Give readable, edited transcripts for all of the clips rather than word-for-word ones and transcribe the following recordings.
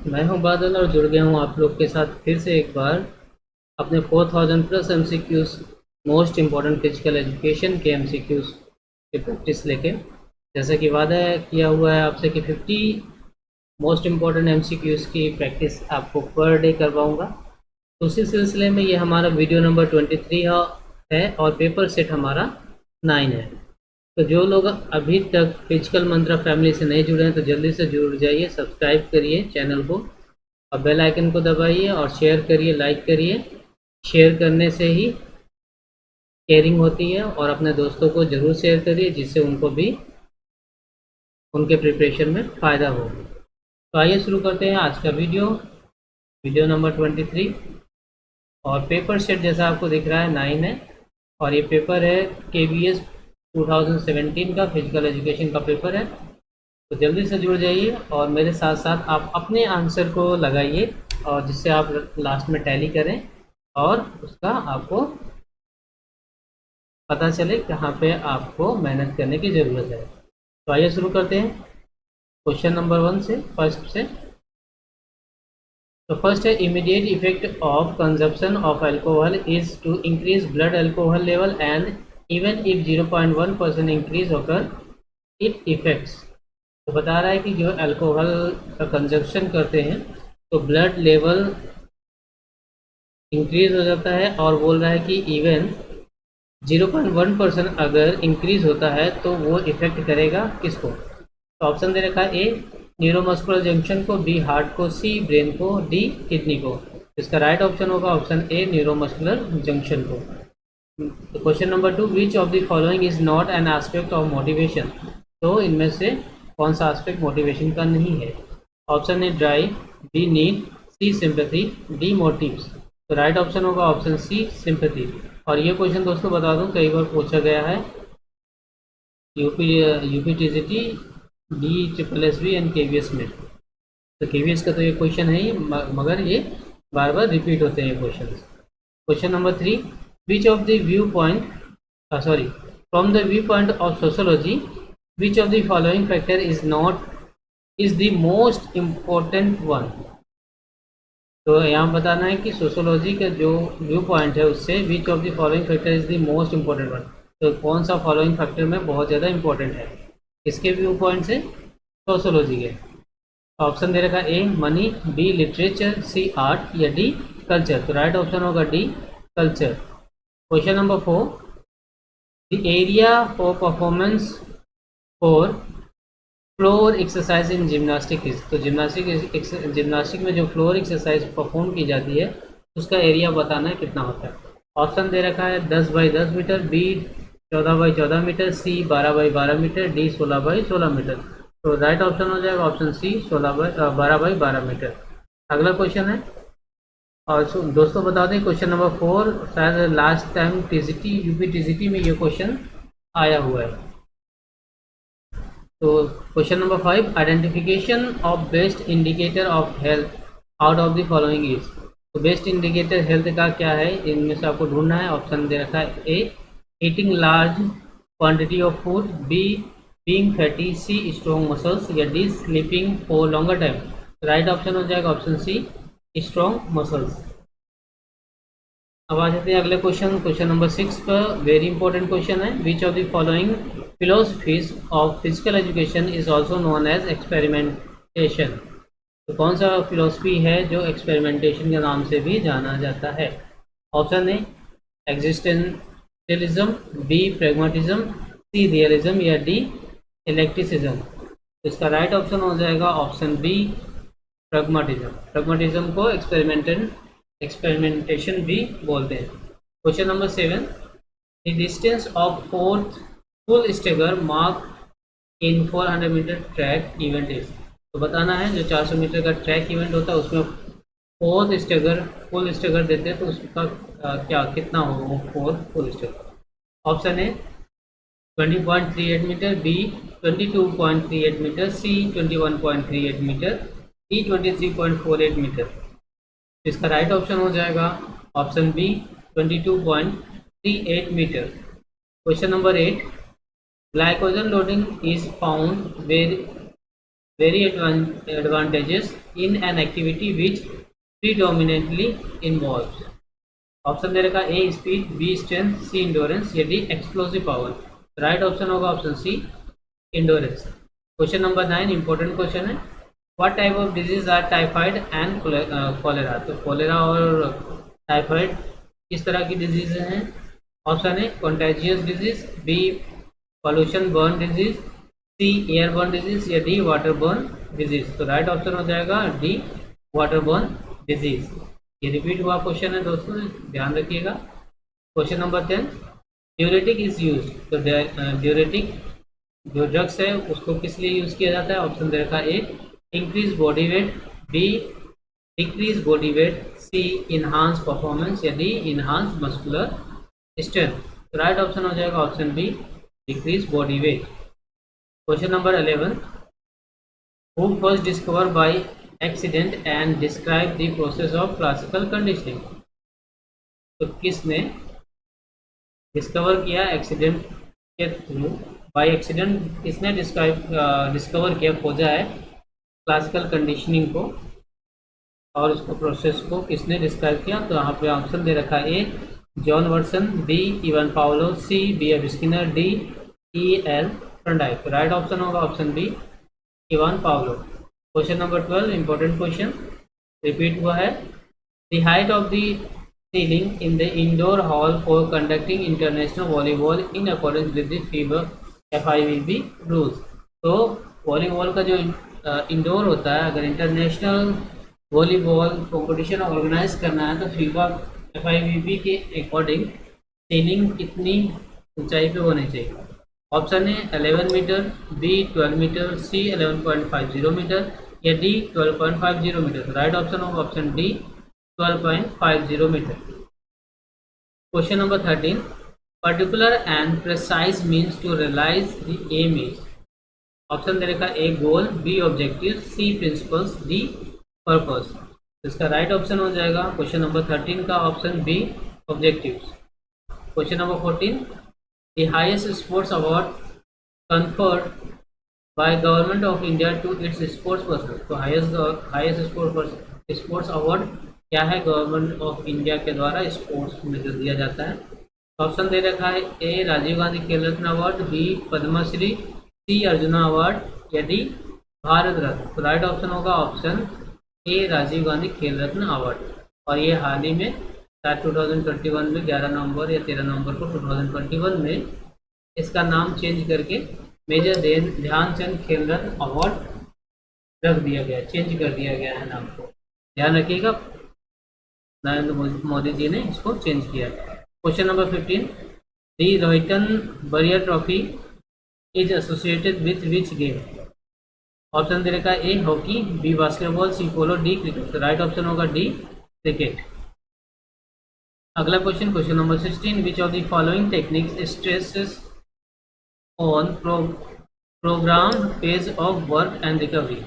मैं हूं बादल और जुड़ गया हूं आप लोग के साथ फिर से एक बार अपने 4000 plus MCQs most important physical education के एमसीक्यूज की प्रैक्टिस लेके। जैसा कि वादा किया हुआ है आपसे कि 50 मोस्ट इम्पॉर्टेंट एमसीक्यूज की प्रैक्टिस आपको पर डे करवाऊंगा। तो उसी सिलसिले में ये हमारा वीडियो नंबर 23 है और पेपर सेट हमारा 9 है। तो जो लोग अभी तक फिजिकल मंत्रा फैमिली से नहीं जुड़े हैं तो जल्दी से जुड़ जाइए, सब्सक्राइब करिए चैनल को और बेल आइकन को दबाइए और शेयर करिए, लाइक करिए। शेयर करने से ही केयरिंग होती है और अपने दोस्तों को ज़रूर शेयर करिए जिससे उनको भी उनके प्रिपरेशन में फ़ायदा हो। तो आइए शुरू करते हैं आज का वीडियो नंबर 23। और पेपर सेट जैसा आपको दिख रहा है 9 है और ये पेपर है KVS 2017 का फिजिकल एजुकेशन का पेपर है। तो जल्दी से जुड़ जाइए और मेरे साथ साथ आप अपने आंसर को लगाइए और जिससे आप लास्ट में टैली करें और उसका आपको पता चले कहाँ पे आपको मेहनत करने की ज़रूरत है। तो आइए शुरू करते हैं क्वेश्चन नंबर 1 से, फर्स्ट से। तो फर्स्ट है immediate effect of consumption of alcohol is to increase blood alcohol level and even if 0.1% increase होकर इट इफेक्ट्स। तो बता रहा है कि जो अल्कोहल का कंजप्शन करते हैं तो ब्लड लेवल इंक्रीज हो जाता है और बोल रहा है कि इवन 0.1% अगर इंक्रीज होता है तो वो इफेक्ट करेगा किसको। तो ऑप्शन दे रखा है ए न्यूरोमस्कुलर जंक्शन को, बी हार्ट को, सी ब्रेन को, डी किडनी को। इसका राइट ऑप्शन होगा ऑप्शन ए न्यूरोमस्कुलर जंक्शन को। तो question number 2, which of the following is not an aspect of motivation. तो इनमें से कौन सा एस्पेक्ट मोटिवेशन का नहीं है। Option A drive, B need, C sympathy, D motives. तो राइट ऑप्शन होगा ऑप्शन सी सिंपैथी। और ये क्वेश्चन दोस्तों बता दूं कई बार पूछा गया है यूपीटीजीटी, DSSB एंड KVS में। तो KVS का तो ये क्वेश्चन है ही मगर ये बार बार रिपीट होते हैं question. Question number 3, which of the view point from the view point of sociology which of the following factor is the most important one. तो यहाँ बताना है कि सोशोलॉजी का जो व्यू पॉइंट है उससे विच of the following factor is the most important one. तो कौन सा फॉलोइंग फैक्टर में बहुत ज़्यादा इंपॉर्टेंट है इसके व्यू पॉइंट से, सोशोलॉजी के। ऑप्शन दे रखा a money, B literature, C art या डी कल्चर। तो राइट ऑप्शन होगा D culture. Question number 4, the area for performance for floor exercise in gymnastic is. तो जिम्नास्टिक में जो फ्लोर एक्सरसाइज परफॉर्म की जाती है उसका एरिया बताना है कितना होता है। ऑप्शन दे रखा है 10 by 10 metre, B 14 by 14 metre, C 12 by 12 metre, D 16 by 16 metre. तो राइट ऑप्शन हो जाएगा ऑप्शन सी 12 बाई 12 मीटर। अगला क्वेश्चन है और दोस्तों बता दें क्वेश्चन नंबर 4 शायद लास्ट टाइम यूपी में ये क्वेश्चन आया हुआ है। तो question number 5, identification of best indicator of health out of the following is. तो बेस्ट इंडिकेटर हेल्थ का क्या है इनमें से आपको ढूंढना है। ऑप्शन दे रखा है A eating large quantity of food, B being fatty, C strong muscles या D sleeping for longer time. Right option हो जाएगा ऑप्शन सी स्ट्रॉन्ग मसल्स। अब आ जाते हैं अगले क्वेश्चन नंबर 6 पर। वेरी इंपॉर्टेंट क्वेश्चन है, which of the following philosophies of physical education is also known as experimentation. तो कौन सा फिलोसफी है जो एक्सपेरिमेंटेशन के नाम से भी जाना जाता है। Option A existentialism, B pragmatism, C realism या डी इलेक्ट्रिसिज्म। तो इसका राइट ऑप्शन हो जाएगा ऑप्शन बी प्रेगमेटिज्म। प्रेगमेटिज्म को एक्सपेरिमेंटेशन भी बोलते हैं। Question number 7, the distance of fourth full stagger mark in 400 metre track event is. तो बताना है जो 400 मीटर का ट्रैक इवेंट होता है उसमें फोर्थ स्टेगर फुल स्टेगर देते हैं तो उसका क्या कितना होगा वो fourth full stagger. Option A 20.38 meter, B 22.38 meter, C 21.38 meter, D 23.48 meter. इसका राइट ऑप्शन हो जाएगा option B 22.38 meter. Question number 8, glycogen loading is found very advantages in an activity which predominantly involves. Option दे रखा A speed, B strength, C endurance या D explosive power. Right option होगा option C endurance. Question number 9 important question है. What type of disease are typhoid and cholera. तो cholera और typhoid किस तरह की डिजीज हैं. Option A contagious disease, B pollution borne disease, C airborne disease या D waterborne disease. तो right option हो जाएगा डी वाटरबर्न डिजीज. ये रिपीट हुआ क्वेश्चन है दोस्तों, ध्यान रखिएगा. Question number 10 diuretic is use. तो ड्यूरेटिक जो ड्रग्स है उसको किस लिए यूज किया जाता है. ऑप्शन दे रखा A increase body weight, B decrease body weight, C enhance performance या डी इनहांस मस्कुलर स्ट्रेंथ. तो राइट ऑप्शन हो जाएगा option B decrease body weight. Question number 11 who first discover by accident and describe the process of classical conditioning. तो किसने discover किया accident के थ्रू, by accident किसने डिस्कवर किया, खोजा है क्लासिकल कंडीशनिंग को और उसको प्रोसेस को किसने डिस्क्राइब किया. तो यहाँ पे ऑप्शन दे रखा है A John Watson, B Ivan Pavlov, C B F Skinner, D E L Thorndike. Right option होगा option B Ivan Pavlov. Question number 12 important question repeat हुआ है. The height of the ceiling in the indoor hall for conducting international volleyball in accordance with the FIBA FIVB rules. तो volleyball का जो indoor होता है, अगर international volleyball competition organise करना है तो फीबा FIVB के अकॉर्डिंग सीलिंग कितनी ऊंचाई पे होनी चाहिए. Option A 11 meter, B 12 meter, C 11.50 meter या डी 12.50 मीटर. राइट ऑप्शन होगा option D 12.50 meter. Question number 13 particular and precise means to realize the aim is. Option दे रखा A goal, B objective, C principles, D purpose. इसका right option हो जाएगा question number 13 का option B objective. Question number 14 the highest sports award conferred by government of India to its sports person. तो highest sports award क्या है government of India के द्वारा sports में जो दिया जाता है. ऑप्शन दे रखा है ए राजीव गांधी खेल रत्न अवार्ड, बी पद्मश्री, सी अर्जुना अवार्ड या डी भारत रत्न. तो राइट ऑप्शन होगा ऑप्शन ए राजीव गांधी खेल रत्न अवार्ड. और ये हाल ही में 2021 में 11 नवंबर या 13 नवंबर को 2021 में इसका नाम चेंज करके मेजर ध्यानचंद खेल रत्न अवार्ड रख दिया गया, चेंज कर दिया गया है नाम को. ध्यान रखिएगा, नरेंद्र मोदी जी ने इसको चेंज किया. Question number 15 the Rohinton Baria trophy is associated with which game. Option दे रखा A hockey, B basketball, C polo, D cricket. तो राइट ऑप्शन होगा डी क्रिकेट. अगला question number 16 which of the following techniques stresses on program phase of work and recovery.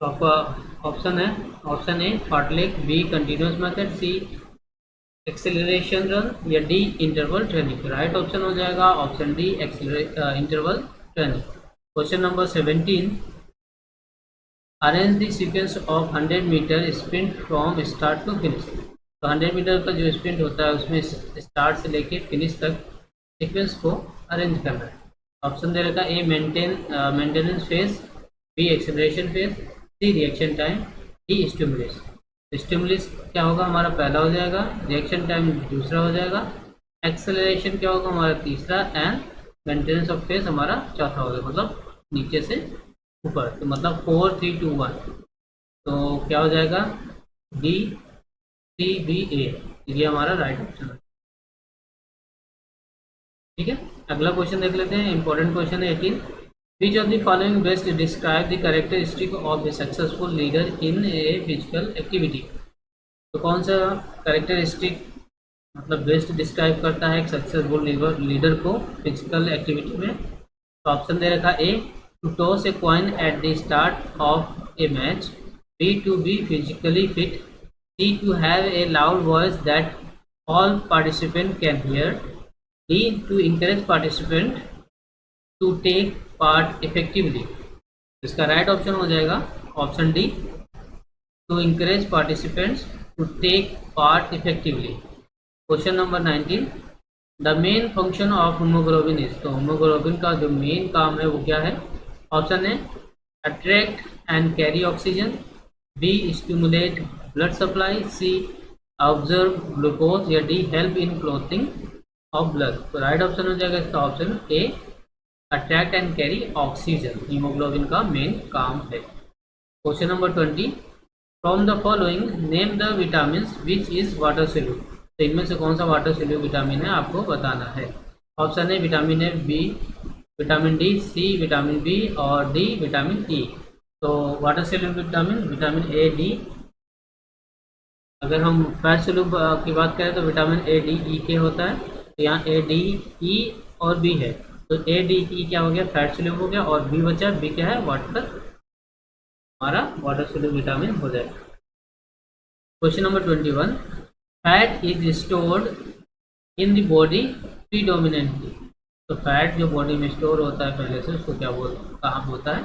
आपका option है option A fartlek, B continuous method, C acceleration run या D interval training. Right option हो जाएगा option D interval training. Question number 17 arrange the sequence of 100 metre sprint from start to finish. तो 100 metre का जो sprint होता है उसमें start से लेके फिनिश तक सीक्वेंस को अरेंज करना है. ऑप्शन दे रखा A maintenance phase, B acceleration phase, C reaction time, D stimulus. Stimulus क्या होगा हमारा पहला हो जाएगा, रिएक्शन टाइम दूसरा हो जाएगा, एक्सेलरेशन क्या होगा हमारा तीसरा एंड मेंटेनेंस ऑफ फेज हमारा चौथा होगा. मतलब नीचे से ऊपर, तो मतलब 4 3 2 1. तो क्या हो जाएगा डी सी बी ए, ये हमारा राइट ऑप्शन है. ठीक है, अगला क्वेश्चन देख लेते हैं. इंपॉर्टेंट क्वेश्चन है 18 विच of the following best describe the characteristic of the successful leader in a physical activity. तो कौन सा कैरेक्टरिस्टिक मतलब बेस्ट डिस्क्राइब करता है एक सक्सेसफुल लीडर को फिजिकल एक्टिविटी में. तो ऑप्शन दे रखा ए to toss a coin at the start of a match, B to be physically fit, C to have a loud voice that all participants can hear, D to encourage participants to take part effectively. इसका right option हो जाएगा option D, to encourage participants to take part effectively. Question number 19, the main function of haemoglobin is. तो haemoglobin का जो main काम है वो क्या है? ऑप्शन है attract and carry oxygen, B stimulate blood supply, C observe glucose, या D help in clothing of blood. तो राइट ऑप्शन हो जाएगा इसका option A, attract and carry oxygen haemoglobin का मेन काम है। Question number 20, from the following name the vitamin which is water soluble. तो इनमें से कौन सा वाटर सोल्यूबल विटामिन है आपको बताना है। ऑप्शन है vitamin A, B vitamin D, C vitamin B, और डी विटामिन ई। तो water soluble vitamin vitamin A, D. अगर हम फैट सोल्यूबल की बात करें तो विटामिन ए, डी, ई के होता है। तो यहाँ ए, डी, ई और बी है। तो ए, डी, ई क्या हो गया? फैट सोल्यूबल हो गया, और बी बचा, बी क्या है? वाटर, हमारा वाटर सोल्यूबल विटामिन हो जाएगा। Question number 21, fat is stored in the body predominantly. तो फैट जो बॉडी में स्टोर होता है पहले से, उसको क्या कहाँ होता है?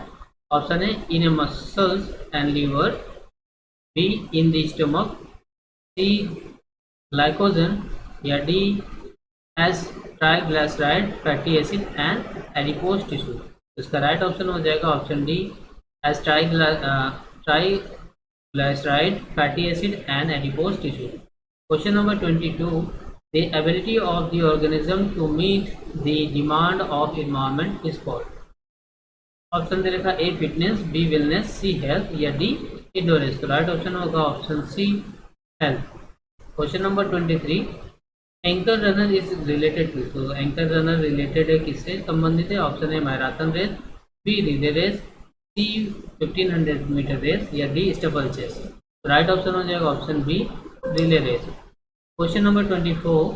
ऑप्शन है in A muscles and liver, B in the stomach, C glycogen, या D as triglyceride fatty acid and adipose tissue. इसका राइट ऑप्शन हो जाएगा option D, as triglyceride fatty acid and adipose tissue. Question number 22, the ability of the organism to meet the demand of environment is called। Option दे रखा A fitness, B wellness, C health, या D endurance. तो right option होगा option C, health. Question number 23, anchor runner is related to. तो anchor runner related है, किससे संबंधित है? ऑप्शन है marathon race, B relay race, C 1500 meter race, या डी स्टेपल चेस। तो राइट ऑप्शन हो जाएगा option B, relay race. Question number 24,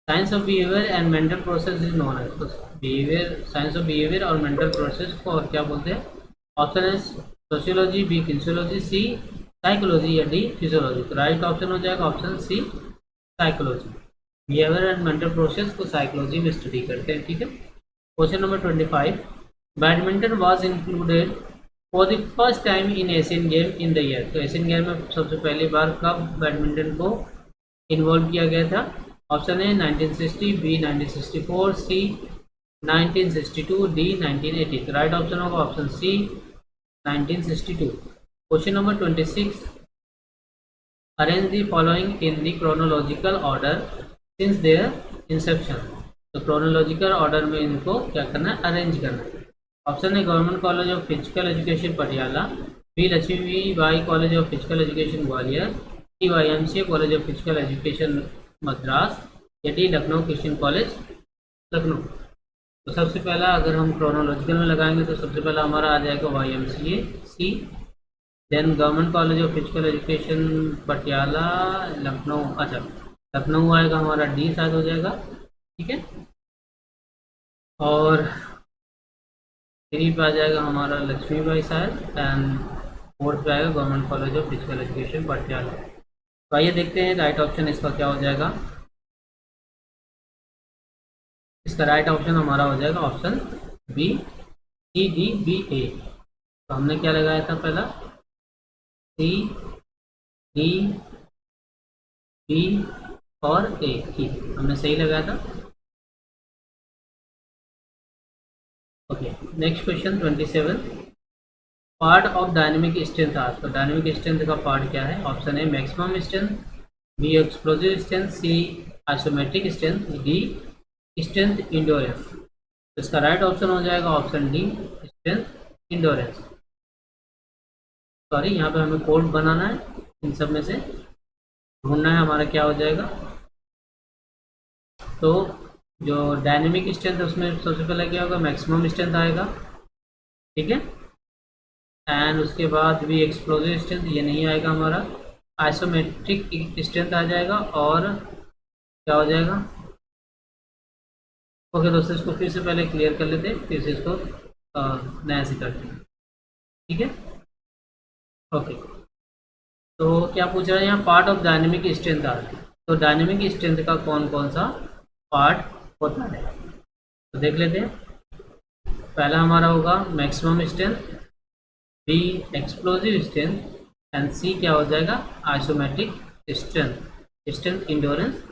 science of behaviour and mental process is known as. तो बिहेवियर, साइंस ऑफ बिहेवियर और mental process को और क्या बोलते हैं? ऑप्शन है sociology, B physiology, C psychology, या डी फिजियोलॉजी। तो राइट ऑप्शन हो जाएगा option C, psychology. Behaviour and mental process को साइकोलॉजी में स्टडी करते हैं, ठीक है। Question number 25, badminton was included for the first time in Asian game in the year. तो एशियन गेम में सबसे पहली बार कब बैडमिंटन को इन्वॉल्व किया गया था? ऑप्शन है 1960, बी 1964, सी 1962, डी 1980। तो राइट ऑप्शन होगा option C, 1962। Question number 26, arrange the following in the chronological order since their inception. तो क्रोनोलॉजिकल ऑर्डर में इनको क्या करना है? अरेंज करना है। ऑप्शन है government college of physical education Patiala, B Lakshmi Bai college of physical education Gwalior, D YMCA college of physical education Madras, या D Lucknow Christian college Lucknow. तो सबसे पहला अगर हम क्रोनोलॉजिकल में लगाएंगे तो सबसे पहला हमारा आ जाएगा YMCA, C, then government college of physical education Patiala Lucknow, अच्छा लखनऊ आएगा हमारा, डी शायद हो जाएगा, ठीक है। और 3 पे आ जाएगा हमारा लक्ष्मीबाई शायद, एंड 4th पे आएगा government college of physical education Patiala. तो आइए देखते हैं राइट ऑप्शन इसका क्या हो जाएगा। इसका राइट ऑप्शन हमारा हो जाएगा option B, C, D, B, ए। तो हमने क्या लगाया था पहला? सी, डी, बी और ए, ठीक, हमने सही लगाया था। Okay, next question 27, part of dynamic strength are. तो डायनेमिक स्ट्रेंथ का पार्ट क्या है? ऑप्शन है maximum strength, B explosive strength, C isometric strength, D strength endurance. तो इसका राइट ऑप्शन हो जाएगा option D, strength endurance. Sorry, यहाँ पे हमें कोड बनाना है, इन सब में से ढूंढना है हमारा क्या हो जाएगा। तो जो डायनेमिक स्ट्रेंथ है उसमें सबसे पहले क्या होगा? मैक्सिमम स्ट्रेंथ आएगा, ठीक है। एंड उसके बाद भी एक्सप्लोजिव स्ट्रेंथ ये नहीं आएगा हमारा, आइसोमेट्रिक स्ट्रेंथ आ जाएगा, और क्या हो जाएगा? ओके दोस्तों, इसको फिर से पहले क्लियर कर लेते हैं, फिर से इसको नया से करते हैं, ठीक है। ओके, तो क्या पूछ रहा है यहाँ? Part of dynamic strength are. तो डायनेमिक स्ट्रेंथ का कौन कौन सा पार्ट होता है, तो देख लेते हैं। पहला हमारा होगा maximum strength, B explosive strength and C क्या हो जाएगा isometric strength. Strength endurance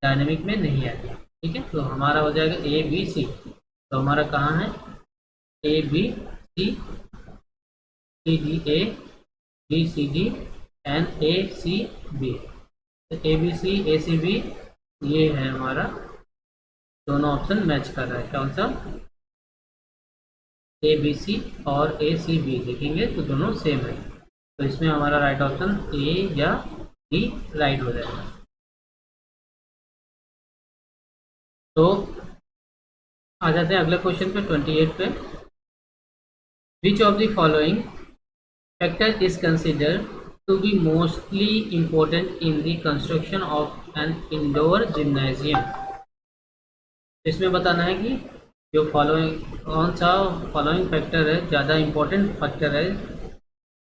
dynamic में नहीं आती। ठीक है, तो हमारा हो जाएगा ए बी सी। तो हमारा कहाँ है A B C, C D A, B C D and A C B. A B C A C B ये है हमारा, दोनों ऑप्शन मैच कर रहा है। कौन सा ए बी सी और ए सी बी देखेंगे तो दोनों सेम है, तो इसमें हमारा राइट ऑप्शन ए या डी राइट हो जाएगा। तो आ जाते हैं अगले क्वेश्चन पे 28 पे। विच of the following factor is considered to be mostly important in the construction of an indoor gymnasium। इसमें बताना है कि जो फॉलोइंग कौन सा फॉलोइंग फैक्टर है ज़्यादा इम्पोर्टेंट फैक्टर है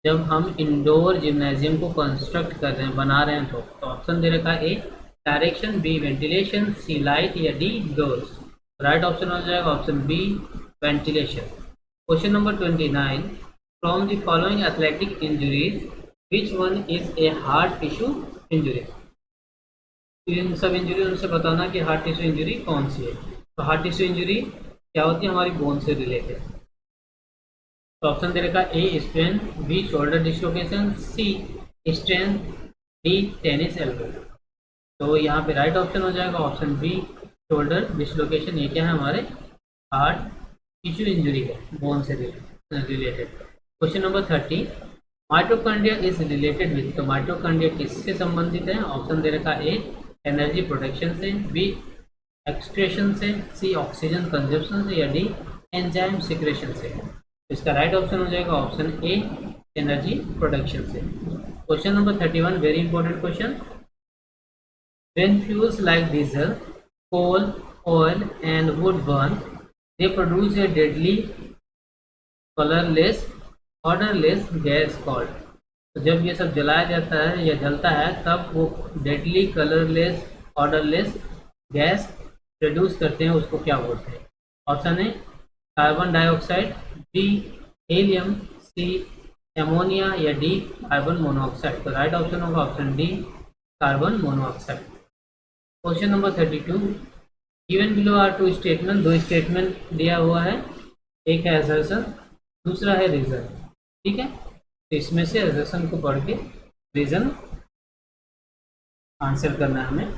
जब हम इंडोर जिम्नाजियम को कंस्ट्रक्ट कर रहे हैं, बना रहे हैं। तो ऑप्शन दे रखा है A direction, B ventilation, C light या डी डोर्स। राइट ऑप्शन हो जाएगा option B ventilation. Question number 29, from the following athletic injuries which one is a hard tissue injury. इन सब इंजरी से बताना कि हार्ट टिश्यू इंजरी कौन सी है। तो हार्ट टिश्यू इंजरी क्या होती है हमारी बोन से रिलेटेड। तो ऑप्शन दे रखा a strain, B shoulder dislocation, C strain, D tennis elbow. तो यहाँ पे राइट ऑप्शन हो जाएगा ऑप्शन बी शोल्डर डिस्लोकेशन। ये क्या है हमारे हार्ट टिश्यू इंजरी है, बोन से related. Question number 30, mitochondria is related with. तो माइटोकॉन्ड्रिया किससे संबंधित है। ऑप्शन दे रखा ए एनर्जी प्रोडक्शन से, बी एक्सक्रेशन से, सी ऑक्सीजन कंजप्शन से या डी एंजाइम सिक्रेशन से। इसका राइट ऑप्शन हो जाएगा ऑप्शन ए एनर्जी प्रोडक्शन से। Question number 31 very important question. When fuels like diesel, coal, oil and wood burn, they produce a deadly colourless odourless gas called. तो जब ये सब जलाया जाता है या जलता है तब वो deadly colourless odourless gas produce करते हैं, उसको क्या बोलते हैं। Option A carbon dioxide, B helium, C ammonia या डी कार्बन मोनोऑक्साइड। तो राइट ऑप्शन होगा option D carbon monoxide. Question number 32, given below are two statement. दो स्टेटमेंट दिया हुआ है, एक है असर्शन, दूसरा है रीजन। ठीक है, तो इसमें से असर्शन को पढ़ के रीजन आंसर करना है हमें।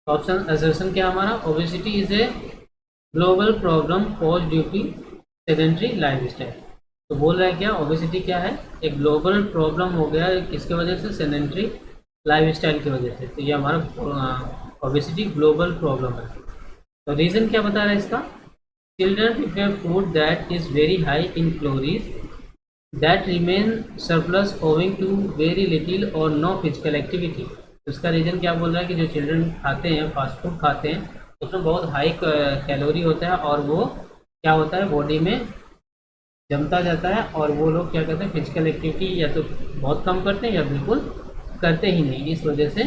ऑप्शन असर्शन क्या हमारा, obesity is a global problem cause due to sedentary lifestyle. तो बोल रहा है क्या ओबेसिटी क्या है, एक ग्लोबल प्रॉब्लम हो गया किसके वजह से, सेडेंट्री लाइफस्टाइल की वजह से। तो ये हमारा ओबेसिटी ग्लोबल प्रॉब्लम है। तो रीजन क्या बता रहा है इसका, children prepare food that is very high in calories that remain surplus owing to very little or no physical activity। तो इसका रीज़न क्या बोल रहा है कि जो चिल्ड्रन खाते हैं फास्ट फूड खाते हैं उसमें बहुत हाई कैलोरी होता है और वो क्या होता है बॉडी में जमता जाता है, और वो लोग क्या करते हैं फिजिकल एक्टिविटी या तो बहुत कम करते हैं या बिल्कुल करते ही नहीं, इस वजह से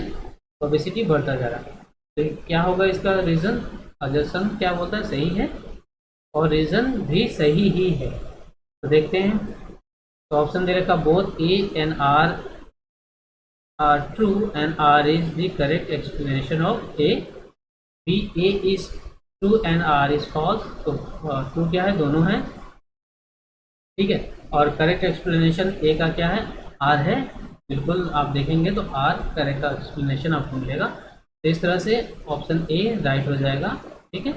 ओबेसिटी बढ़ता जा रहा है। तो क्या होगा इसका रीज़न, असर्शन क्या बोलता है सही है और रीज़न भी सही ही है। तो देखते हैं, तो ऑप्शन दे रखा both A and R are true and R is the correct explanation of A, B A is true and R is false. तो ट्रू क्या है, दोनों हैं। ठीक है, और करेक्ट एक्सप्लेनेशन ए का क्या है, आर है। बिल्कुल आप देखेंगे तो आर करेक्ट एक्सप्लेनेशन आपको मिलेगा। तो इस तरह से ऑप्शन ए राइट हो जाएगा। ठीक है,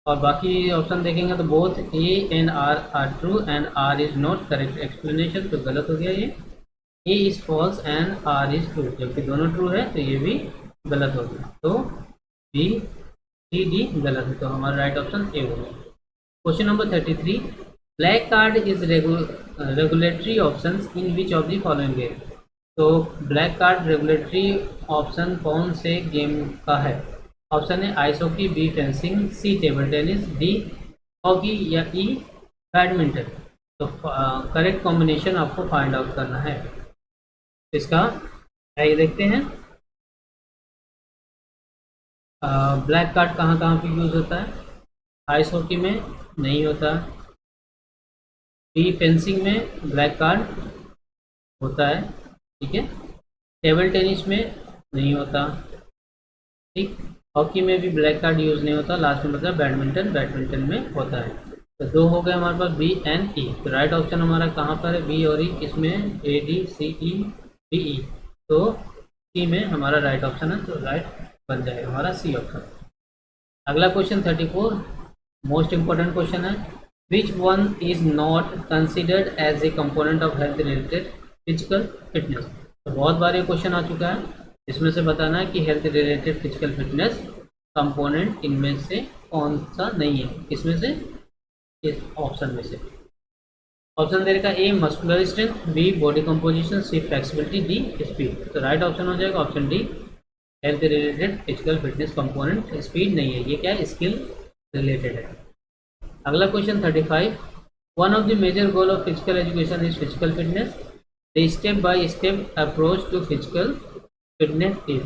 और बाकी ऑप्शन देखेंगे तो both A and R are true and R is not correct explanation. तो गलत हो गया ये, A is false and R is true, जबकि दोनों ट्रू है तो ये भी गलत हो गया। तो बी सी डी गलत है, तो हमारा राइट ऑप्शन ए होगा। Question number 33, black card is regulatory option in which of the following game. तो ब्लैक कार्ड रेगुलेटरी ऑप्शन कौन से गेम का है। ऑप्शन है आइस हॉकी, बी फेंसिंग, सी टेबल टेनिस, डी हॉकी या ई बैडमिंटन। तो correct combination आपको फाइंड आउट करना है। इसका आइए देखते हैं ब्लैक कार्ड कहाँ कहाँ पे यूज़ होता है। आइस हॉकी में नहीं होता। बी फेंसिंग में ब्लैक कार्ड होता है, ठीक है। टेबल टेनिस में नहीं होता, ठीक। हॉकी में भी ब्लैक कार्ड यूज़ नहीं होता। लास्ट में मतलब बैडमिंटन में होता है। तो दो हो गए हमारे पास बी एंड ई। तो राइट ऑप्शन हमारा कहाँ पर है, बी और ई। किसमें, A D C E B E. तो सी में हमारा राइट ऑप्शन है, तो राइट बन जाएगा हमारा सी ऑप्शन। अगला क्वेश्चन 34, मोस्ट इंपॉर्टेंट क्वेश्चन है। Which one is not considered as a component of health related physical fitness. तो बहुत बार ये क्वेश्चन आ चुका है। इसमें से बताना है कि health related physical fitness component इनमें से कौन सा नहीं है, किसमें से, इस ऑप्शन में से। ऑप्शन दे रखा A muscular strength, B body composition, C flexibility, D speed. तो राइट ऑप्शन हो जाएगा option D, health related physical fitness component. Speed नहीं है, ये क्या है, स्किल रिलेटेड है। अगला question 35, one of the major goal of physical education is physical fitness. The step by step approach to physical fitness is.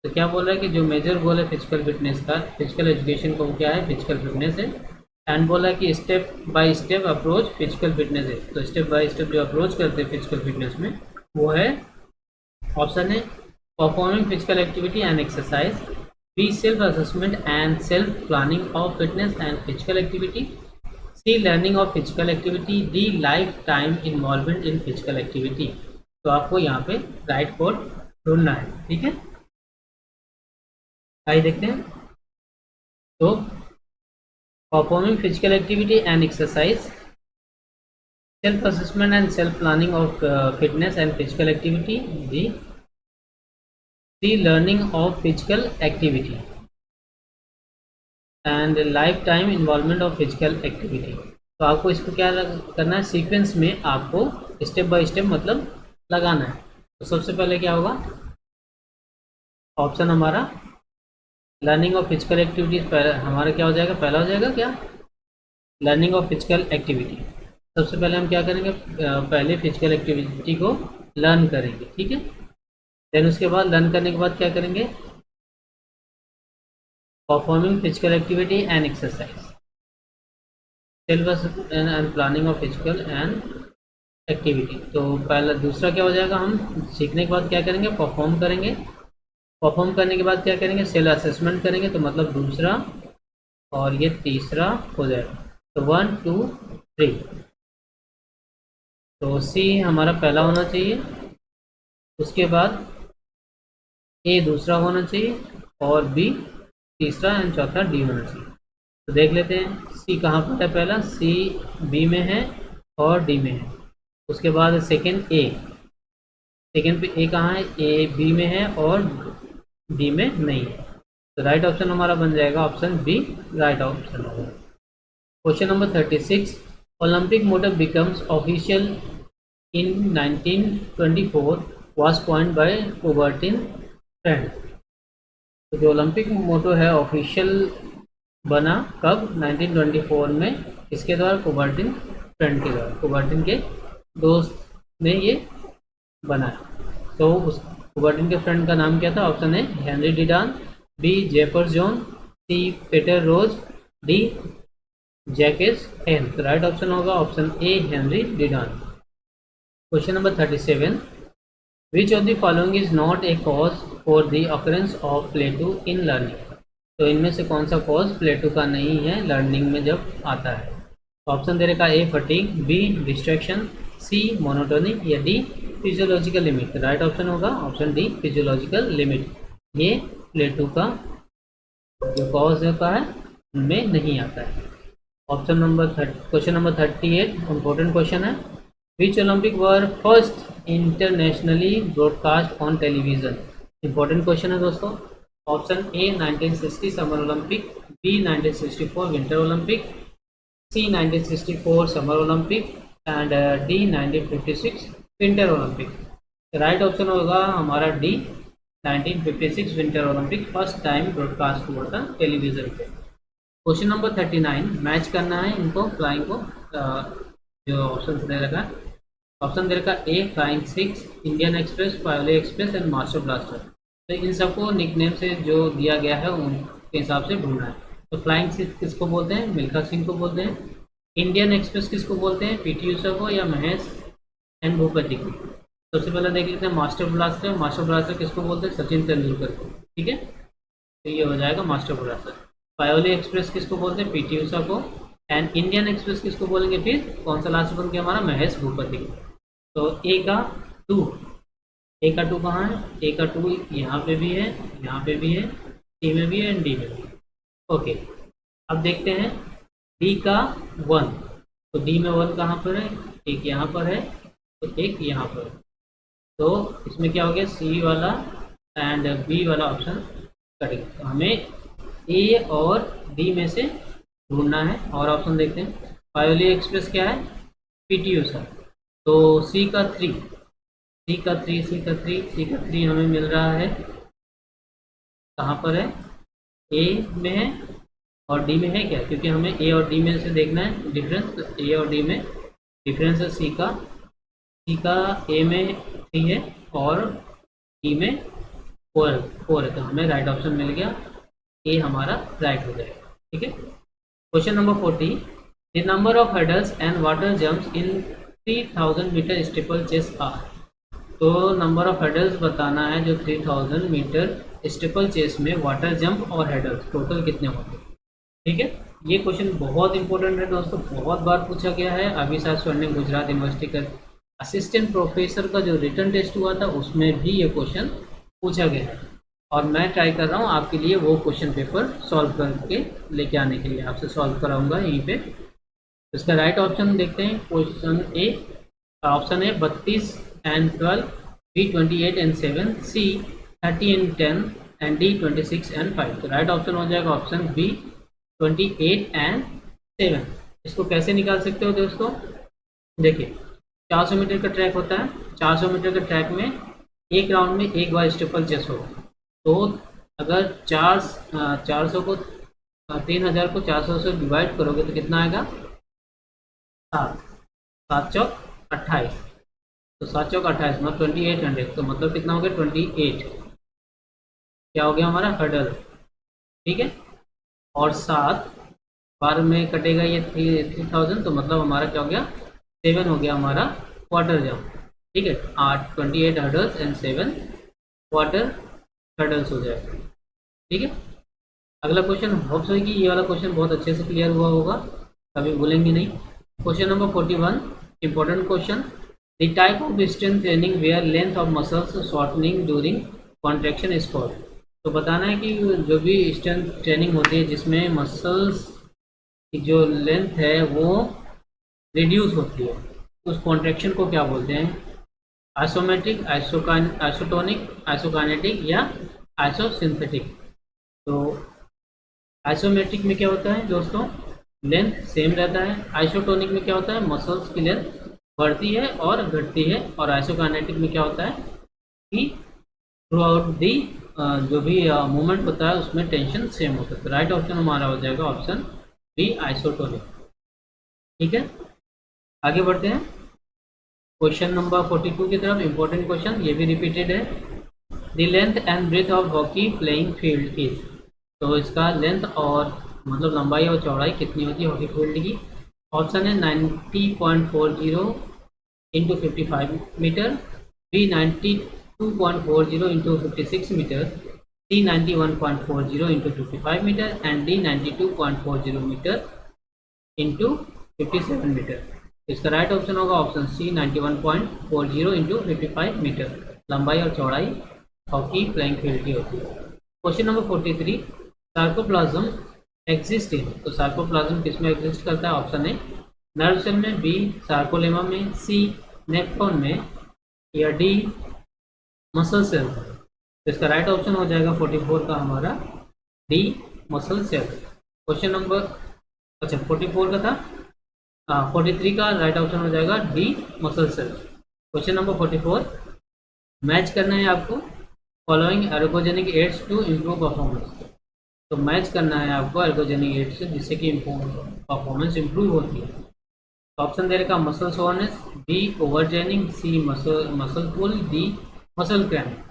तो क्या बोल रहा है कि जो मेजर गोल है फिजिकल फिटनेस का, फिजिकल एजुकेशन का, वो क्या है, फिजिकल फिटनेस है। एंड बोला कि step by step approach physical fitness है। तो स्टेप बाय स्टेप जो अप्रोच करते हैं फिजिकल फिटनेस में, वो है ऑप्शन है performing physical activity and exercise, B self assessment and self planning of fitness and physical activity, C learning of physical activity, D lifetime involvement in physical activity. तो आपको यहाँ पे right code ढूंढना है, ठीक है। आइए देखते हैं। तो performing physical activity and exercise, self assessment and self planning of fitness and physical activity, D C learning of physical activity and lifetime involvement of physical activity. तो आपको इसको क्या करना है, सीक्वेंस में आपको स्टेप बाय स्टेप मतलब लगाना है। तो सबसे पहले क्या होगा, ऑप्शन हमारा लर्निंग ऑफ फिजिकल एक्टिविटीज हमारा क्या हो जाएगा, पहला हो जाएगा क्या, लर्निंग ऑफ फिजिकल एक्टिविटी। सबसे पहले हम क्या करेंगे, पहले फिजिकल एक्टिविटी को लर्न करेंगे, ठीक है। देन उसके बाद लर्न करने के बाद क्या करेंगे, performing physical activity and exercise, self and planning of physical and activity. तो पहला दूसरा क्या हो जाएगा, हम सीखने के बाद क्या करेंगे, परफॉर्म करेंगे। परफॉर्म करने के बाद क्या करेंगे, सेल्फ असेसमेंट करेंगे। तो मतलब दूसरा, और ये तीसरा हो जाएगा। तो 1 2 3। तो सी हमारा पहला होना चाहिए, उसके बाद ए दूसरा होना चाहिए, और बी तीसरा, एंड चौथा डी होना चाहिए। तो देख लेते हैं सी कहाँ पर है, पहला सी बी में है और डी में है। उसके बाद सेकंड ए, सेकंड पे ए कहाँ है, ए बी में है और डी में नहीं है। तो राइट ऑप्शन हमारा बन जाएगा ऑप्शन बी, राइट ऑप्शन होगा। Question number 36, Olympic motto becomes official in 1924 was coined by Coubertin friend. तो जो ओलंपिक मोटो है ऑफिशियल बना कब, 1924 में, इसके द्वारा, कुबर्टिन फ्रेंड के द्वारा, कुबर्टिन के दोस्त ने ये बनाया। तो उस कुबर्टिन के फ्रेंड का नाम क्या था, ऑप्शन है Henri Didon, B Jeffer John, C Peter Rose, D Jacques Hen. तो राइट ऑप्शन होगा option A Henri Didon. Question number 37, which of the following is not a cause for the occurrence of plateau in learning. तो इनमें से कौन सा cause प्लेटू का नहीं है लर्निंग में जब आता है। ऑप्शन दे रखा ए फटीग, बी डिस्ट्रैक्शन, सी मोनोटोनी, या D physiological limit. Right option होगा ऑप्शन डी फिजियोलॉजिकल लिमिट। ये प्लेटू का जो कॉज होता है उनमें नहीं आता है। Option number question number 38 important question है, which Olympic were first internationally broadcast on television. Important question है दोस्तों। Option A 1960 summer Olympic, B 1964 winter Olympic, C 1964 summer Olympic, and D 1956 winter Olympic. Right option होगा हमारा D 1956 winter Olympic first time broadcast हुआ था television पे। Question number 39, match करना है इनको फ्लाइंग को। जो ऑप्शन दे रखा है, ऑप्शन दे रखा A flying 6, Indian express, Payyoli express and master blaster. तो इन सबको निकनेम से जो दिया गया है उनके हिसाब से ढूंढना है। तो फ्लाइंग सिख किसको बोलते हैं? मिल्खा सिंह को बोलते हैं। इंडियन एक्सप्रेस किसको बोलते हैं? पीटी उषा को या महेश एन भूपति को? सबसे पहले देख लेते हैं मास्टर ब्लास्टर। मास्टर ब्लास्टर किसको बोलते हैं? सचिन तेंदुलकर को। ठीक है, तो ये हो जाएगा मास्टर ब्लास्टर। पायोली एक्सप्रेस किसको बोलते हैं? पीटी उषा को। एंड इंडियन एक्सप्रेस किसको बोलेंगे? फिर कौन सा लास्ट बन गया हमारा? महेश भूपति को। तो ए का टू, ए का टू कहाँ है? ए का टू यहाँ पे भी है, यहाँ पे भी है, सी में भी है एंड डी में भी। ओके, अब देखते हैं डी का वन। तो डी में वन कहाँ पर है? एक यहाँ पर है, तो एक यहाँ पर है। तो इसमें क्या हो गया? सी वाला एंड बी वाला ऑप्शन कटेगा। तो हमें ए और डी में से ढूंढना है। और ऑप्शन देखते हैं। पायोली एक्सप्रेस क्या है? पीटी उषा। तो सी का थ्री, सी का थ्री, सी का थ्री, सी का थ्री हमें मिल रहा है, कहाँ पर है? ए में है और डी में है क्या? क्योंकि हमें ए और डी में से देखना है डिफरेंस। तो ए और डी में डिफरेंस है सी का, सी का ए में थ्री है और डी में फोर है। तो हमें राइट ऑप्शन मिल गया, ए हमारा राइट हो जाएगा। ठीक है, question number 40, the number of hurdles and water jumps in 3000 meter steeplechase are. तो नंबर ऑफ हर्डल्स बताना है जो 3000 मीटर स्टीपल चेस में वाटर जंप और हर्डल्स टोटल कितने होंगे। ठीक है, ये क्वेश्चन बहुत इंपॉर्टेंट है दोस्तों, बहुत बार पूछा गया है। अभी शायद स्वर्णिम गुजरात यूनिवर्सिटी का असिस्टेंट प्रोफेसर का जो रिटन टेस्ट हुआ था उसमें भी ये क्वेश्चन पूछा गया है। और मैं ट्राई कर रहा हूँ आपके लिए वो क्वेश्चन पेपर सॉल्व करके लेके आने के लिए, आपसे सॉल्व कराऊंगा यहीं पे। इसका राइट ऑप्शन देखते हैं। Question A, option A 32 and 12, B 28 and 7, C 30 and 10 and D 26 and 5। तो राइट ऑप्शन हो जाएगा ऑप्शन बी 28 एंड 7। इसको कैसे निकाल सकते हो दोस्तों? देखिए 400 मीटर का ट्रैक होता है, 400 मीटर के ट्रैक में एक राउंड में एक बार स्टेपल चेस होगा। तो अगर 400 को 3000 को 400 से डिवाइड करोगे तो कितना आएगा? 7, 7 चौक 28। तो 7 चौक 28 मतलब 2800। तो मतलब कितना हो गया? 28 क्या हो गया हमारा? हर्डल। ठीक है, और 7 बार में कटेगा ये 3000, तो मतलब हमारा क्या हो गया? 7 हो गया हमारा वाटर जंप। ठीक है, 8 28 हर्डल्स एंड 7 वाटर हर्डल्स हो जाएगा। ठीक है, अगला क्वेश्चन होप्स है कि ये वाला क्वेश्चन बहुत अच्छे से क्लियर हुआ होगा, कभी भूलेंगे नहीं। Question number 41, important question, the type of strength training where length of muscles shortening during contraction is called. तो बताना है कि जो भी स्ट्रेंथ ट्रेनिंग होती है जिसमें मसल्स की जो लेंथ है वो रिड्यूस होती है, उस कॉन्ट्रैक्शन को क्या बोलते हैं? आइसोमेट्रिक, आइसोटोनिक, आइसोकाइनेटिक या आइसोसिंथेटिक। तो आइसोमेट्रिक में क्या होता है दोस्तों? लेंथ सेम रहता है। आइसोटोनिक में क्या होता है? मसल्स की लेंथ बढ़ती है और घटती है। और आइसोकाइनेटिक में क्या होता है कि थ्रू आउट दी जो भी मूवमेंट होता है उसमें टेंशन सेम होता है। तो राइट ऑप्शन हमारा हो जाएगा ऑप्शन बी, आइसोटोनिक। ठीक है, आगे बढ़ते हैं क्वेश्चन नंबर 42 की तरफ। इंपॉर्टेंट क्वेश्चन, ये भी रिपीटेड है। The length and breadth of hockey playing field is. तो इसका लेंथ और मतलब लंबाई और चौड़ाई कितनी होती है हॉकी फील्ड की? ऑप्शन है 90.40 into 55 meter, B 92.40 into 56 meter, C 91.40 into 55 meter and D 92.40 meter into 57 meter. इसका राइट ऑप्शन होगा ऑप्शन सी 91.40 इंटू 55 मीटर। लंबाई और चौड़ाई हॉकी प्लेइंग फील्ड की होती है। Question number 43, sarcoplasm exist in. तो सार्कोप्लाज्म किस में एग्जिस्ट करता है? ऑप्शन ए नर्व सेल में, बी सार्कोलेमा में, सी नेफ्रॉन में या डी मसल सेल। तो इसका राइट ऑप्शन हो जाएगा 44 का हमारा D muscle cell. Question number 44 का था, 43 का राइट ऑप्शन हो जाएगा D muscle cell. Question number 44, match करना है आपको following ergogenic aids to improve performance. तो मैच करना है आपको एर्गोजेनिक एड्स से जिससे कि परफॉर्मेंस इम्प्रूव होती है। तो ऑप्शन दे रखा muscle soreness, B overtraining, C muscle pull, D muscle cramp.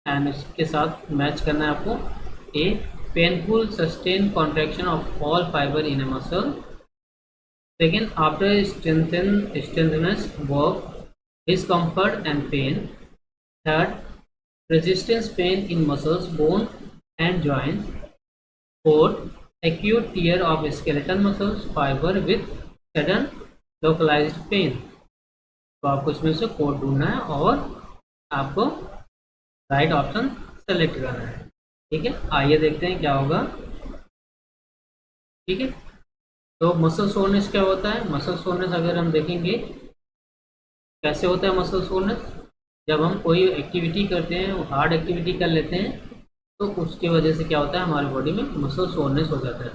And इसके साथ मैच करना है आपको ए painful sustained contraction of all fiber in a muscle. Second, after strengthened work, discomfort and pain. Third, resistance pain in muscles, bone and joints. Fourth, acute tear of skeletal muscles fiber with sudden localized pain. तो आपको इसमें से code ढूंढना है और आपको right option select करना है। ठीक है, आइए देखते हैं क्या होगा। ठीक है, तो मसल सोरनेस क्या होता है? मसल सोरनेस अगर हम देखेंगे कैसे होता है मसल सोरनेस, जब हम कोई एक्टिविटी करते हैं, हार्ड एक्टिविटी कर लेते हैं, तो उसके वजह से क्या होता है हमारी बॉडी में मसल सोरनेस हो जाता है।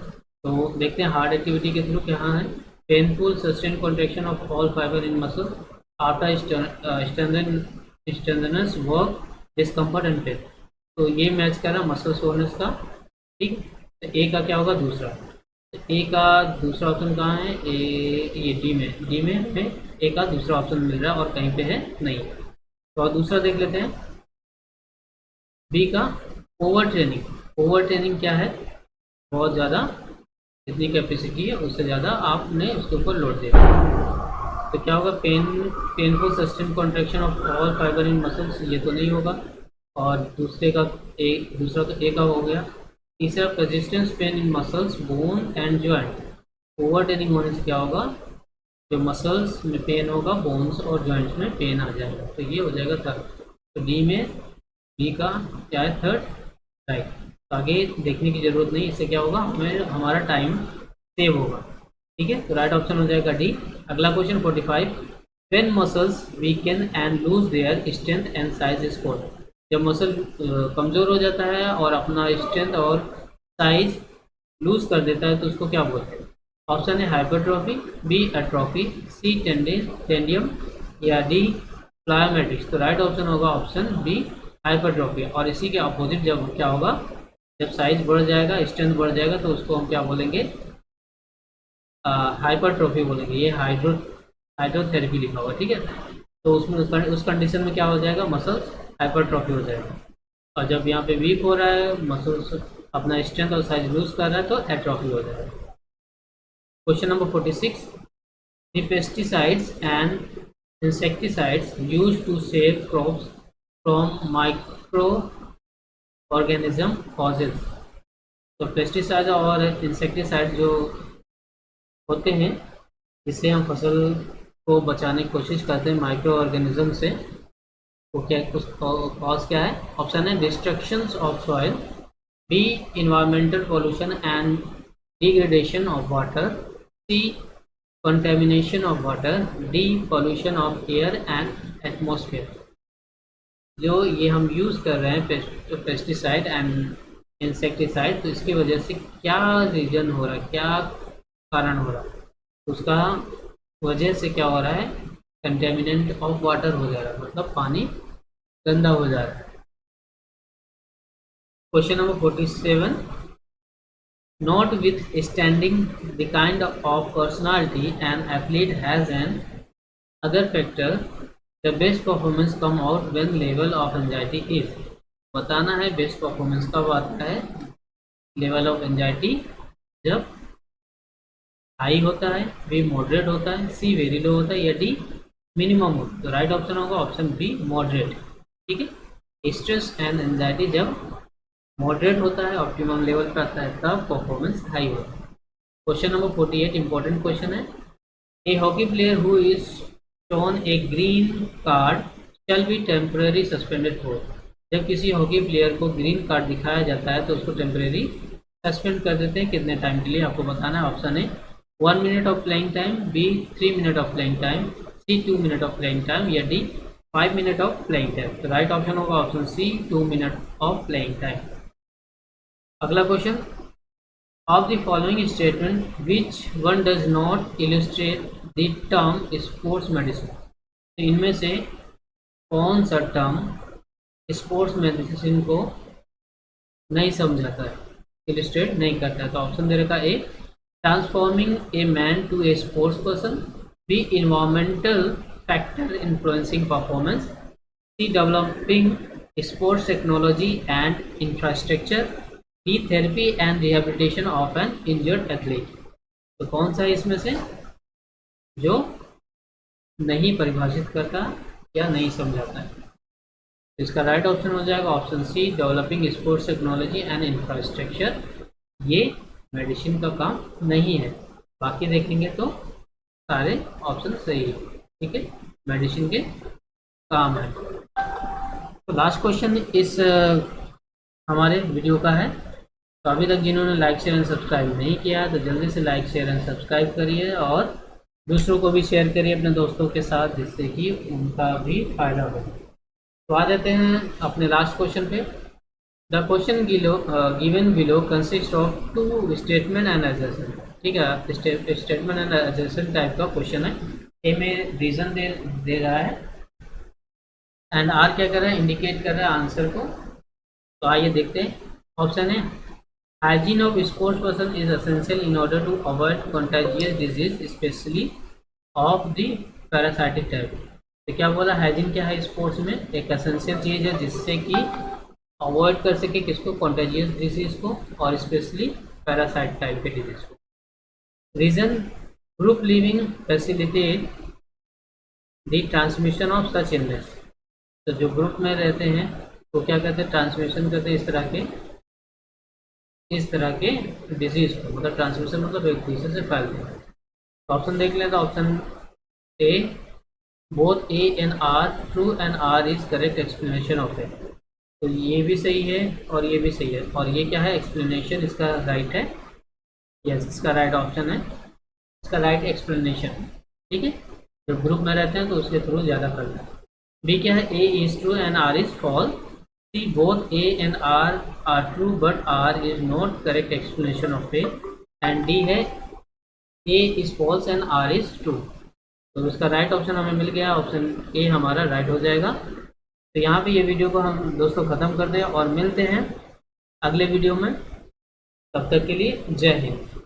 तो देखते हैं हार्ड एक्टिविटी के थ्रू क्या है। Painful sustain contraction of all fiber in muscle after strengthness work discomfort and pain. तो ये मैच कर रहा है मसल सोरनेस का। ठीक, तो ए का क्या होगा? दूसरा। तो ए का दूसरा ऑप्शन कहाँ है? ये डी में हमें ए का दूसरा ऑप्शन मिल रहा है और कहीं पे है नहीं। तो और दूसरा देख लेते हैं, बी का ओवर ट्रेनिंग। ओवर ट्रेनिंग क्या है? बहुत ज़्यादा जितनी कैपेसिटी है उससे ज़्यादा आपने उसके ऊपर लोड दिया। तो क्या होगा? Painful sustain contraction of all fiber in muscles, ये तो नहीं होगा। और दूसरा तो ए का हो गया। तीसरा persistence pain in muscles bone and joint. Over training होने से क्या होगा? जो मसल्स में पेन होगा, बोन्स और जॉइंट्स में पेन आ जाएगा। तो ये हो जाएगा थर्ड। तो डी का क्या है? Third right. तो आगे देखने की जरूरत नहीं, इससे क्या होगा? हमें हमारा टाइम सेव होगा। ठीक है, तो राइट ऑप्शन हो जाएगा डी। अगला question 45, when muscles weaken and lose their strength and size is called. जब मसल कमज़ोर हो जाता है और अपना स्ट्रेंथ और साइज लूज कर देता है तो उसको क्या बोलते हैं? ऑप्शन है हाइपरट्रॉफी, बी एट्रॉफी, सी टेंडियम या डी प्लायोमेट्रिक्स। तो राइट ऑप्शन होगा ऑप्शन बी हाइपरट्रॉफी। और इसी के अपोजिट जब क्या होगा? जब साइज बढ़ जाएगा, स्ट्रेंथ बढ़ जाएगा तो उसको हम क्या बोलेंगे? हाइपरट्रॉफी बोलेंगे। ये हाइड्रोथेरेपी लिखा हुआ। ठीक है, तो उसमें उस कंडीशन में क्या हो जाएगा? मसल्स हाइपरट्रॉफी हो जाएगा। और जब यहाँ पे वीक हो रहा है, मसल्स अपना स्ट्रेंथ और साइज लूज कर रहा है तो एट्रॉफी हो जाएगा। Question number 46, the pesticides and insecticides used to save crops from microorganism causes। तो पेस्टिसाइड और इंसेक्टिसाइड जो होते हैं जिससे हम फसल को बचाने की कोशिश करते हैं माइक्रो ऑर्गेनिज्म से, वो क्या कॉज क्या है? ऑप्शन है destructions of soil, B environmental pollution and degradation of water, C contamination of water, D pollution of air and atmosphere। जो ये हम यूज़ कर रहे हैं पेस्टिसाइड एंड इंसेक्टिसाइड, तो इसकी वजह से क्या रीजन हो रहा है, क्या कारण हो रहा है? उसका वजह से क्या हो रहा है? कंटेमिनेंट ऑफ वाटर हो जा रहा है, मतलब पानी गंदा हो जा रहा है। Question number 47, notwithstanding the kind of personality an athlete has an other factor, the best performance come out when level of anxiety is। बताना है बेस्ट परफॉर्मेंस कब आता है? लेवल ऑफ एंजाइटी जब हाई होता है, बी मॉडरेट होता है, सी वेरी लो होता है या डी मिनिमम होता है। तो राइट ऑप्शन होगा ऑप्शन बी मॉडरेट। ठीक है, स्ट्रेस एंड एंजाइटी जब मॉडरेट होता है, ऑप्टिमम लेवल पर आता है, तब परफॉर्मेंस हाई होता है। क्वेश्चन नंबर 48 इंपॉर्टेंट क्वेश्चन है। A hockey player who is shown A green card shall be temporary suspended for. जब किसी हॉकी प्लेयर को ग्रीन कार्ड दिखाया जाता है तो उसको टेम्पररी सस्पेंड कर देते हैं। कितने टाइम के लिए आपको बताना है। ऑप्शन है 1 minute of playing time, B 3 minute of playing time, C 2 minute of playing time या D 5 minute of playing time. तो राइट ऑप्शन होगा option C 2 minute of playing time. अगला question, of the following statement which one does not illustrate the term sports medicine. तो इनमें से कौन सा term sports medicine को नहीं समझाता है, इलस्ट्रेट नहीं करता है? तो ऑप्शन दे रखा A transforming a man to a sports person, B environmental factor influencing performance, C developing sports technology and infrastructure, D therapy and rehabilitation of an injured athlete. तो कौन सा है इसमें से जो नहीं परिभाषित करता या नहीं समझाता है? इसका राइट ऑप्शन हो जाएगा option C, developing sports technology and infrastructure. ये मेडिसिन का काम नहीं है। बाकी देखेंगे तो सारे ऑप्शन सही है, ठीक है, मेडिसिन के काम है। तो लास्ट क्वेश्चन इस हमारे वीडियो का है। तो अभी तक जिन्होंने लाइक शेयर एंड सब्सक्राइब नहीं किया तो जल्दी से लाइक शेयर एंड सब्सक्राइब करिए और दूसरों को भी शेयर करिए अपने दोस्तों के साथ, जिससे कि उनका भी फायदा हो। तो आ जाते हैं अपने लास्ट क्वेश्चन पे। The question given below consist of two statement and assertion. ठीक है, स्टेटमेंट एंड एजर्सन टाइप का क्वेश्चन है। ए में रीजन दे रहा है एंड आर क्या कर रहा है, इंडिकेट कर रहा है आंसर को। तो आइए देखते हैं। ऑप्शन है, hygiene of sports person is essential in order to avoid contagious disease specially of the parasitic type. तो क्या बोला, हाइजीन क्या है स्पोर्ट्स में, एक एसेंशियल चीज़ है जिससे कि अवॉइड कर सके किसको, कंटेजियस डिजीज को और स्पेशली पैरासाइट टाइप के डिजीज को। Reason, group living facilitate the transmission of such illness. तो जो ग्रुप में रहते हैं तो क्या कहते हैं, ट्रांसमिशन करते हैं इस तरह के डिजीज को, मतलब ट्रांसमिशन मतलब एक दूसरे से फैलते हैं। ऑप्शन देख लें तो option A, both A and R true and R is correct explanation of it. तो ये भी सही है और ये भी सही है, और ये क्या है, एक्सप्लेनेशन इसका राइट है। यस, इसका राइट ऑप्शन है, इसका राइट एक्सप्लेनेशन। ठीक है, जब ग्रुप में रहते हैं तो उसके थ्रू ज़्यादा फैलता है। बी क्या है, A is true and R is false. C, both A and R true but R is not correct explanation of A. And D है, A is false and R is true. तो इसका right option हमें मिल गया, option A हमारा right हो जाएगा। तो यहाँ पे ये वीडियो को हम दोस्तों ख़त्म कर दें और मिलते हैं अगले वीडियो में। तब तक के लिए जय हिंद।